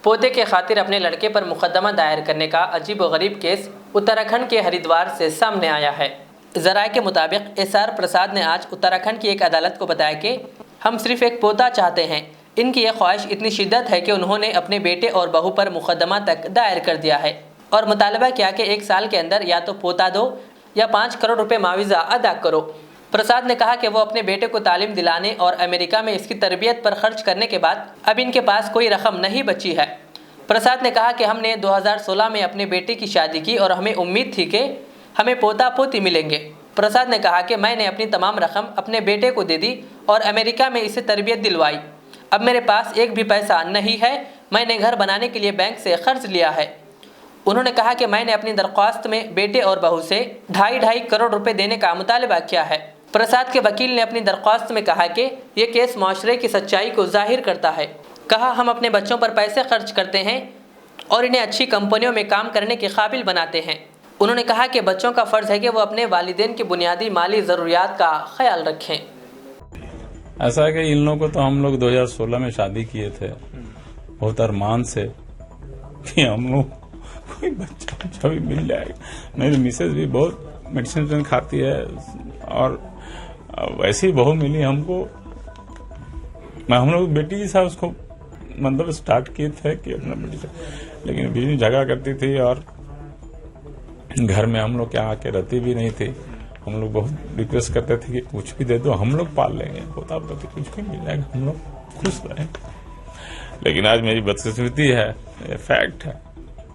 पोते के खातिर अपने लड़के पर मुकदमा दायर करने का अजीब व गरीब केस उत्तराखंड के हरिद्वार से सामने आया है। ज़राए के मुताबिक एसआर प्रसाद ने आज उत्तराखंड की एक अदालत को बताया कि हम सिर्फ एक पोता चाहते हैं। इनकी यह ख्वाहिश इतनी शिद्दत है कि उन्होंने अपने बेटे और बहू पर मुकदमा तक दायर कर दिया है और मुतालबा किया कि 1 साल के अंदर या तो पोता दो या 5 करोड़ रुपए मुआवजा अदा करो। प्रसाद ने कहा कि वो अपने बेटे को तालीम दिलाने और अमेरिका में इसकी तरबियत पर खर्च करने के बाद अब इनके पास कोई रकम नहीं बची है। प्रसाद ने कहा कि हमने 2016 में अपने बेटे की शादी की और हमें उम्मीद थी कि हमें पोता पोती मिलेंगे। प्रसाद ने कहा कि मैंने अपनी तमाम रकम अपने बेटे को दे दी और अमेरिका में इसे तरबियत दिलवाई। अब मेरे पास एक भी पैसा नहीं है। मैंने घर बनाने के लिए बैंक से कर्ज लिया है। उन्होंने कहा कि मैंने अपनी दरख्वास्त में बेटे और बहू से 2.5 करोड़ रुपए देने का मुतालबा किया है। प्रसाद के वकील ने अपनी दरख्वास्त में कहा कि ये केस माशरे की सच्चाई को जाहिर करता है। कहा, हम अपने बच्चों पर पैसे खर्च करते हैं और इन्हें अच्छी कंपनियों में काम करने के काबिल बनाते हैं। उन्होंने कहा कि बच्चों का फ़र्ज़ है कि वो अपने वालिदैन की बुनियादी माली ज़रूरियात का ख्याल रखें। ऐसा है कि इन लोगों को तो हम लोग 2016 में शादी किए थे, बहुत अरमान से कि हम लोग कोई बच्चा भी मिल जाएगा। मेरी मिसेज भी बहुत मेडिसिन खाती है और वैसी बहू मिली हमको। हम लोग बेटी जैसा उसको मतलब स्टार्ट किए थे कि अपना बेटी से, लेकिन बीवी झगड़ा करती थी और घर में हम लोग क्या आके रहती भी नहीं थी। हम लोग बहुत रिक्वेस्ट करते थे कि कुछ भी दे दो, हम लोग पाल लेंगे, पोता पोती कुछ भी मिल जाएगा, हम लोग खुश रहेंगे। लेकिन आज मेरी बदकिस्मती है, ये फैक्ट है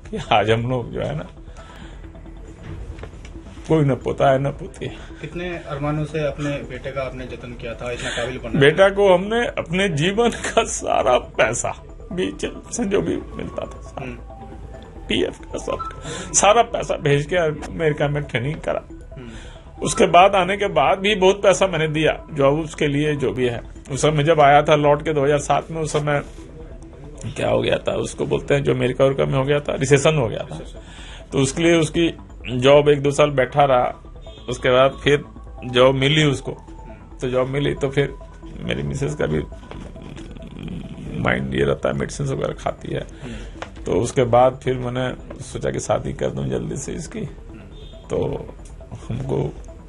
कि आज हम लोग जो है ना, कोई न पोता है न पोती है। कितने अरमानों से अपने बेटे का आपने जतन किया था, इतना काबिल बनना? बेटा को हमने अपने जीवन का सारा पैसा भी से जो भी मिलता था, पीएफ का सब सारा पैसा भेज के अमेरिका में ट्रेनिंग करा। उसके बाद आने के बाद भी बहुत पैसा मैंने दिया जॉब उसके लिए जो भी है। उस समय जब आया था लौट के 2007 में, उस समय क्या हो गया था, उसको बोलते हैं जो अमेरिका में हो गया था, रिसेशन हो गया था। तो उसके लिए उसकी जॉब 1-2 साल बैठा रहा। उसके बाद फिर जॉब मिली उसको, तो जॉब मिली तो फिर मेरी मिसेस का भी माइंड ये रहता है, मेडिसिन वगैरह खाती है। तो उसके बाद फिर मैंने सोचा कि शादी कर दूं जल्दी से इसकी। तो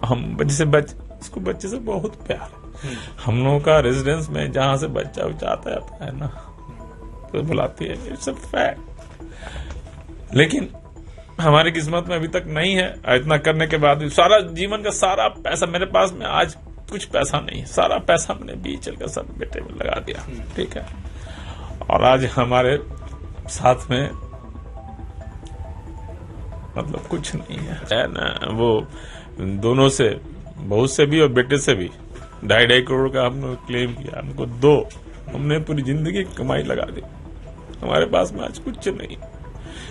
हम इसको बच्चे से बहुत प्यार है। हम लोगों का रेजिडेंस में जहां से बच्चा आता जाता है ना, तो बुलाती है, इट्स अ फैक्ट। लेकिन हमारी किस्मत में अभी तक नहीं है। इतना करने के बाद भी सारा जीवन का सारा पैसा मेरे पास में आज कुछ पैसा नहीं है, सारा पैसा मैंने बीच चलकर सब बेटे में लगा दिया, ठीक है। और आज हमारे साथ में मतलब कुछ नहीं है ना। वो दोनों से, बहू से भी और बेटे से भी 2.5 करोड़ का हमने क्लेम किया। हमको 2, हमने पूरी जिंदगी की कमाई लगा दी। हमारे पास में आज कुछ नहीं,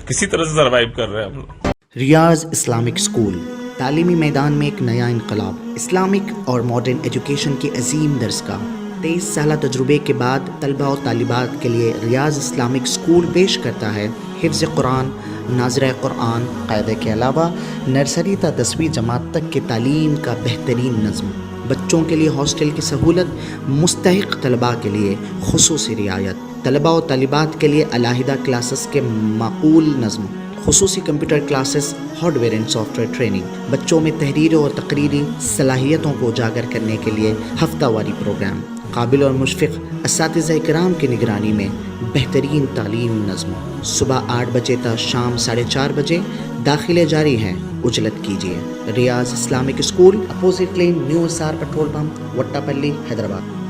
किसी तरह से सर्वाइव कर रहे हैं हम लोग। रियाज इस्लामिक स्कूल तालीमी मैदान में एक नया इनकलाब। इस्लामिक और मॉडर्न एजुकेशन की अजीम दरसगाह। 23 साल तजुर्बे के बाद तलबा और तालिबात के लिए रियाज इस्लामिक स्कूल पेश करता है हिफ्ज़ कुरान, नाज़िरा कुरान, क़ायदे के अलावा नर्सरी ता 10वीं जमात तक की तालीम का बेहतरीन नज़्म। बच्चों के लिए हॉस्टल की सहूलत, मुस्तहिक़ तलबा के लिए खुसूसी रियायत, तलबा और तालिबात के लिए अलहदा क्लासेस के माकूल नज़्म, खुसूसी computer classes, hardware and software training. बच्चों में तहरीरी और तकरीरी सलाहियतों को उजागर करने के लिए हफ्तावारी प्रोग्राम। काबिल और मुशफ़िक़ असातिज़ा इकराम की निगरानी में बेहतरीन तालीम नज़्म। सुबह 8 बजे तक शाम 4:30 बजे दाखिले जारी हैं, उजलत कीजिए। Riyaz Islamic school, opposite lane, new SR petrol pump, Vattapalli, Hyderabad.